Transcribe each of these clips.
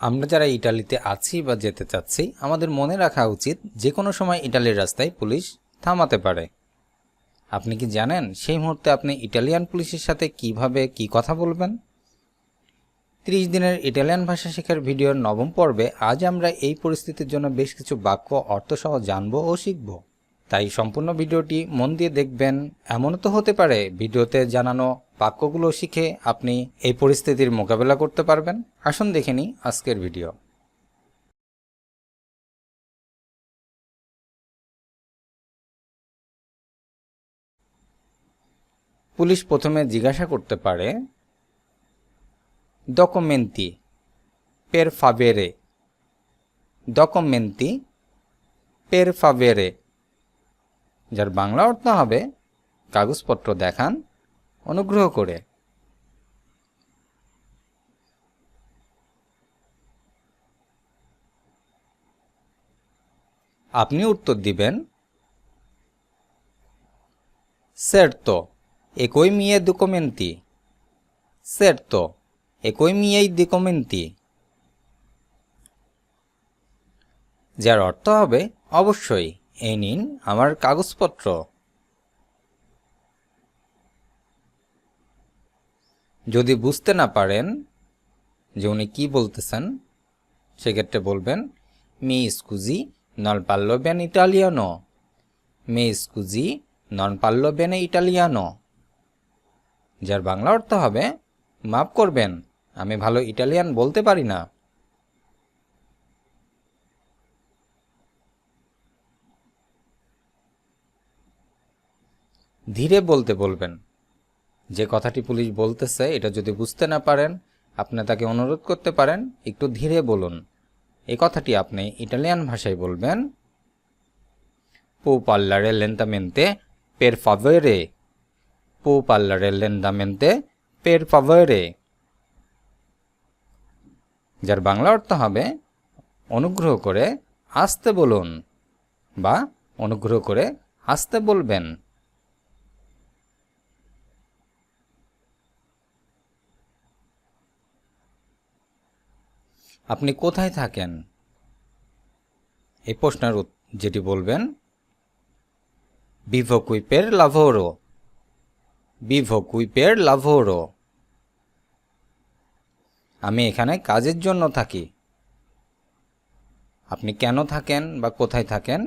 আমরা যারা ইটালিতে আছি বা যেতে চাচ্ছি আমাদের মনে রাখা উচিত যে কোনো সময় ইটালির রাস্তায় পুলিশ থামাতে পারে। আপনি কি জানেন সেই মুহূর্তে আপনি ইটালিয়ান পুলিশের সাথে কিভাবে কি কথা বলবেন? 30 দিনের ইটালিয়ান ভাষা শেখার ভিডিওর নবম পর্বে আজ আমরা এই পরিস্থিতির জন্য বেশ কিছু বাক্য অর্থসহ জানব ও শিখব। তাই সম্পূর্ণ ভিডিওটি মন দিয়ে দেখবেন। এমনও তো হতে পারে ভিডিওতে জানানো বাক্যগুলো শিখে আপনি এই পরিস্থিতির মোকাবেলা করতে পারবেন। আসুন দেখে নিই আজকের ভিডিও। পুলিশ প্রথমে জিজ্ঞাসা করতে পারে, ডকুমেন্টি পের ফাভেরে, ডকুমেন্টি পের ফাভেরে, যার বাংলা অর্থ হবে কাগজপত্র দেখান অনুগ্রহ করে। আপনি উত্তর দিবেন, certo e coi miei documenti, certo e coi miei documenti, যার অর্থ হবে অবশ্যই, এই নিন আমার কাগজপত্র। যদি বুঝতে না পারেন যে উনি কি বলতেছেন সেক্ষেত্রে বলবেন, mi scusi non parlo bene italiano, mi scusi non parlo bene italiano, যার বাংলা অর্থ হবে মাফ করবেন আমি ভালো ইটালিয়ান বলতে পারি না। ধীরে বলতে বলবেন। যে কথাটি পুলিশ বলতেছে এটা যদি বুঝতে না পারেন আপনি তাকে অনুরোধ করতে পারেন একটু ধীরে বলুন। এই কথাটি আপনি ইটালিয়ান ভাষায় বলবেন, può parlare lentamente per favore, può parlare lentamente per favore, যার বাংলা অর্থ হবে অনুগ্রহ করে আস্তে বলুন বা অনুগ্রহ করে আস্তে বলবেন। আপনি কোথায় থাকেন? এই প্রশ্নের যেটি বলবেন, vivo qui per lavoro, vivo qui per lavoro, আমি এখানে কাজের জন্য থাকি। আপনি কেন থাকেন বা কোথায় থাকেন?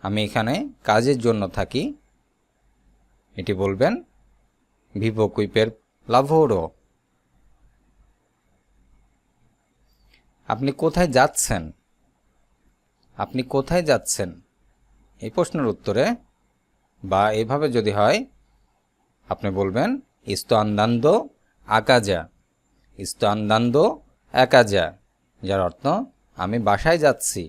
আমি এখানে কাজের জন্য থাকি। এটি বলবেন vivo qui per lavoro। আপনি কোথায় যাচ্ছেন? আপনি কোথায় যাচ্ছেন? এই প্রশ্নের উত্তরে বা এভাবে যদি হয় আপনি বলবেন sto andando a casa, sto andando a casa, যার অর্থ আমি বাসায় যাচ্ছি।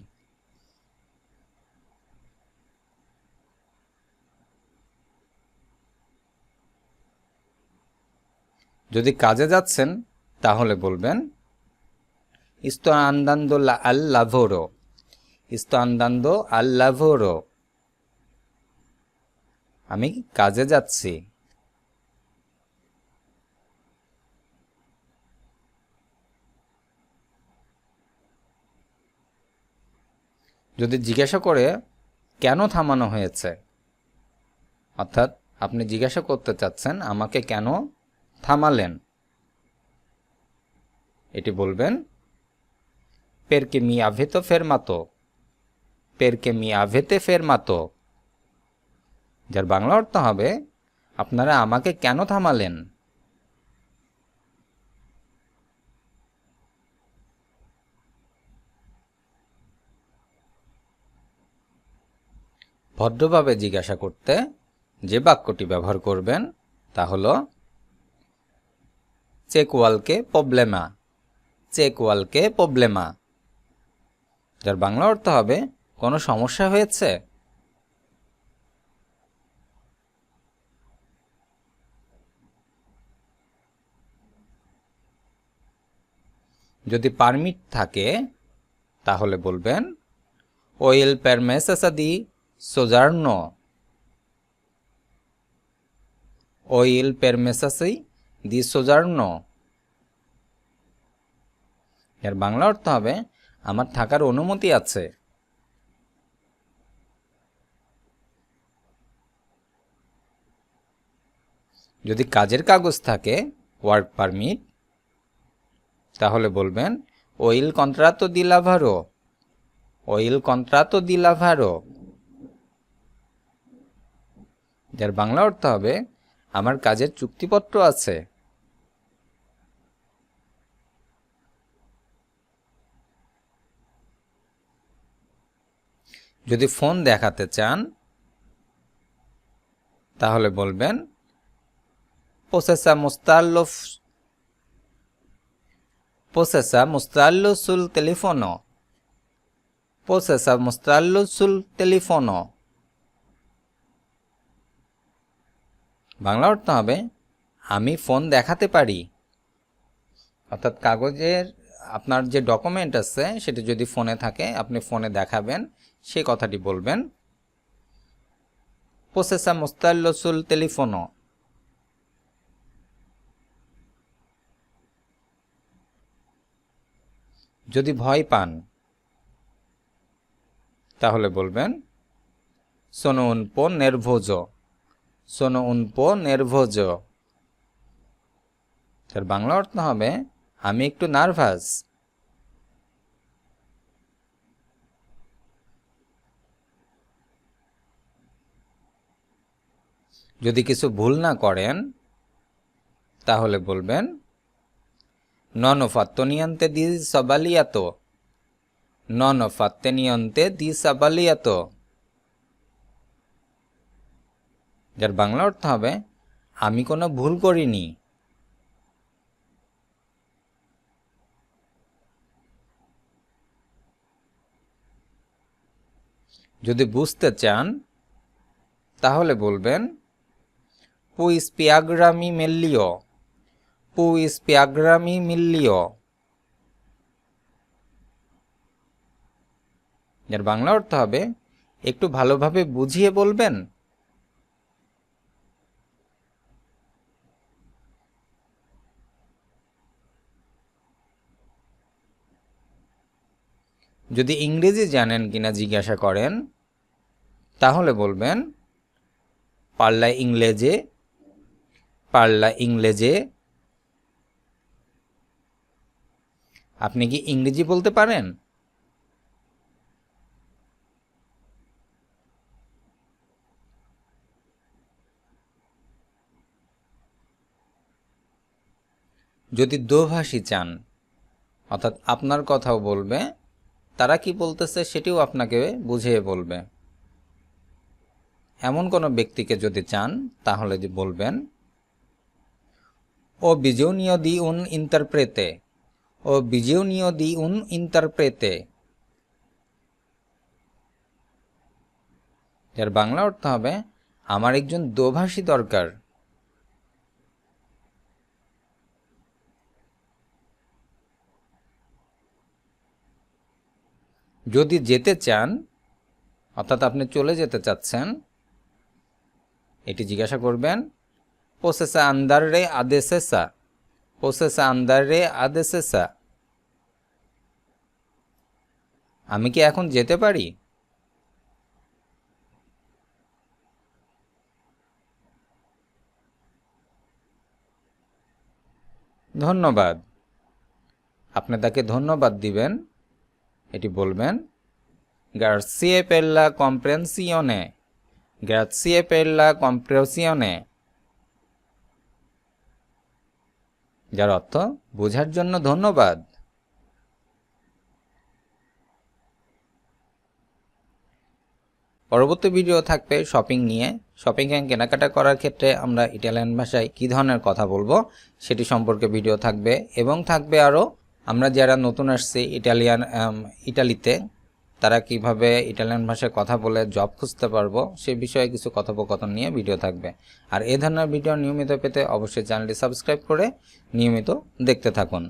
যদি কাজে যাচ্ছেন তাহলে বলবেন sto andando al lavoro, sto andando al lavoro, আমি কাজে যাচ্ছি। যদি জিজ্ঞাসা করে কেন থামানো হয়েছে, অর্থাৎ আপনি জিজ্ঞাসা করতে চাচ্ছেন আমাকে কেন থামালেন, এটি বলবেন perché mi avete fermato, perché mi avete fermato, যার বাংলা অর্থ হবে আপনারা আমাকে কেন থামালেন। ভদ্রভাবে জিজ্ঞাসা করতে যে বাক্যটি ব্যবহার করবেন তা হলো c'è qualche problema, c'è qualche problema, যার বাংলা অর্থ হবে কোনো সমস্যা হয়েছে। যদি পারমিট থাকে তাহলে বলবেন ho il permesso di soggiorno, ho il permesso di soggiorno, এর বাংলা অর্থ হবে আমার থাকার অনুমতি আছে। যদি কাজের কাগজ থাকে ওয়ার্ক পারমিট, তাহলে বলবেন o il contratto di lavoro, o il contratto di lavoro। যার বাংলা অর্থ হবে আমার কাজের চুক্তিপত্র আছে। যদি ফোন দেখাতে চান তাহলে বলবেন possessa mostrarlo sul telefono, possessa mostrarlo sul telefono। Bangla অর্থ হবে আমি ফোন দেখাতে পারি। অর্থাৎ কাগজের আপনার যে ডকুমেন্ট আছে সেটা যদি ফোনে থাকে আপনি ফোনে দেখাবেন, সেই কথাটি বলবেন possessa mostrarlo sul telefono। যদি ভয় পান তাহলে বলবেন sono un po' nervoso, sono un po' nervoso। এর বাংলা অর্থ হবে আমি একটু নার্ভাস। যদি কিছু ভুল না করেন তাহলে বলবেন non ho fatto niente di sbagliato, non ho fatto niente di sbagliato। যার বাংলা অর্থ হবে আমি কোনো ভুল করিনি। যদি বুঝতে চান তাহলে বলবেন puoi spiegarmi meglio, puoi spiegarmi meglio। এর বাংলা অর্থ হবে একটু ভালোভাবে বুঝিয়ে বলবেন। যদি ইংরেজি জানেন কিনা জিজ্ঞাসা করেন তাহলে বলবেন parla inglese, parla inglese। আপনি কি ইংরেজি বলতে পারেন? যদি দোভাষী চান অর্থাৎ আপনার কথাও বলবে, তারা কি বলতেছে সেটিও আপনাকে বুঝিয়ে বলবে, এমন কোনো ব্যক্তিকে যদি চান তাহলে বলবেন ho bisogno di un interprete, ho bisogno di un interprete। এর বাংলা অর্থ হবে আমার একজন দোভাষী দরকার। যদি যেতে চান অর্থাৎ আপনি চলে যেতে চাচ্ছেন, এটি জিজ্ঞাসা করবেন possessa andare adesso, possessa andare adesso। আমি কি এখন যেতে পারি? ধন্যবাদ। আপনি তাকে ধন্যবাদ দিবেন, এটি বলবেন grazie per la comprensione, grazie per la comprensione। যার অর্থ বোঝার জন্য ধন্যবাদ। পরবর্তী ভিডিও থাকবে শপিং নিয়ে। শপিং এ কেনাকাটা করার ক্ষেত্রে আমরা ইটালিয়ান ভাষায় কী ধরনের কথা বলবো সেটি সম্পর্কে ভিডিও থাকবে, এবং থাকবে আরও আমরা যারা নতুন আসছি ইটালিতে তারা কিভাবে ইটালিয়ান ভাষায় কথা বলে জব খুঁজতে পারবো সে বিষয়ে কিছু কথোপকথন নিয়ে ভিডিও থাকবে। আর এই ধরনের ভিডিও নিয়মিত পেতে অবশ্যই চ্যানেলটি সাবস্ক্রাইব করে নিয়মিত দেখতে থাকুন।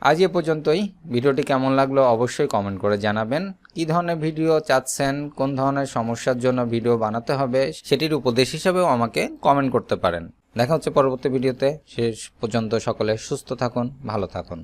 আজ এ পর্যন্তই। ভিডিওটি কেমন লাগলো অবশ্যই কমেন্ট করে জানাবেন। কী ধরনের ভিডিও চাচ্ছেন, কোন ধরনের সমস্যার জন্য ভিডিও বানাতে হবে সেটির উপদেশ হিসাবেও আমাকে কমেন্ট করতে পারেন। দেখা হচ্ছে পরবর্তী ভিডিওতে। শেষ পর্যন্ত সকলে সুস্থ থাকুন, ভালো থাকুন।